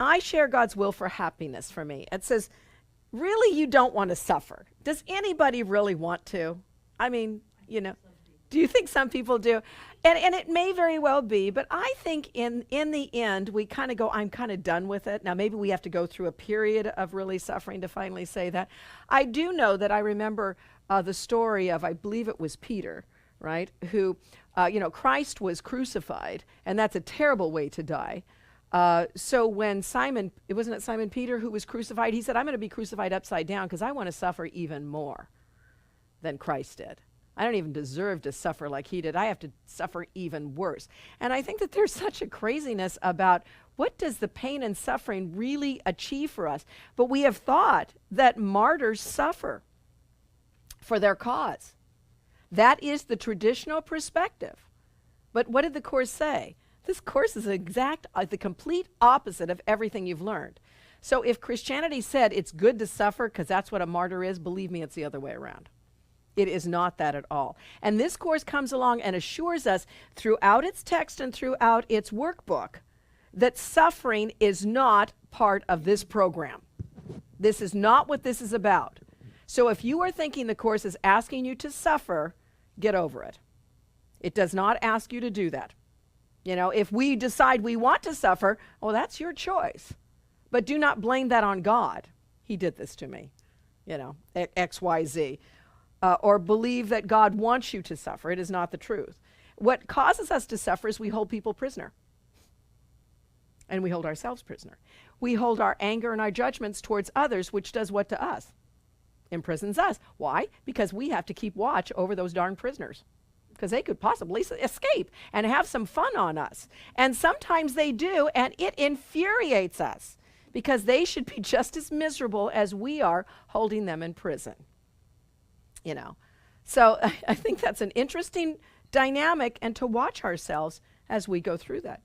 I share God's will for happiness for me. It says, really, you don't want to suffer. Does anybody really want to? I mean, do you think some people do? And it may very well be, but I think in the end, we kind of go, I'm kind of done with it. Now, maybe we have to go through a period of really suffering to finally say that. I do know that I remember the story of, I believe it was Peter, right? Who, Christ was crucified, and that's a terrible way to die. So when wasn't it Simon Peter who was crucified? He said, I'm going to be crucified upside down because I want to suffer even more than Christ did. I don't even deserve to suffer like he did. I have to suffer even worse. And I think that there's such a craziness about what does the pain and suffering really achieve for us? But we have thought that martyrs suffer for their cause. That is the traditional perspective. But what did the Course say? This Course is the complete opposite of everything you've learned. So if Christianity said it's good to suffer because that's what a martyr is, believe me, it's the other way around. It is not that at all. And this Course comes along and assures us throughout its text and throughout its workbook that suffering is not part of this program. This is not what this is about. So if you are thinking the Course is asking you to suffer, get over it. It does not ask you to do that. If we decide we want to suffer, well, that's your choice. But do not blame that on God. He did this to me, X, Y, Z. Or believe that God wants you to suffer. It is not the truth. What causes us to suffer is we hold people prisoner. And we hold ourselves prisoner. We hold our anger and our judgments towards others, which does what to us? Imprisons us. Why? Because we have to keep watch over those darn prisoners. Because they could possibly escape and have some fun on us. And sometimes they do, and it infuriates us. Because they should be just as miserable as we are holding them in prison. So I think that's an interesting dynamic, and to watch ourselves as we go through that.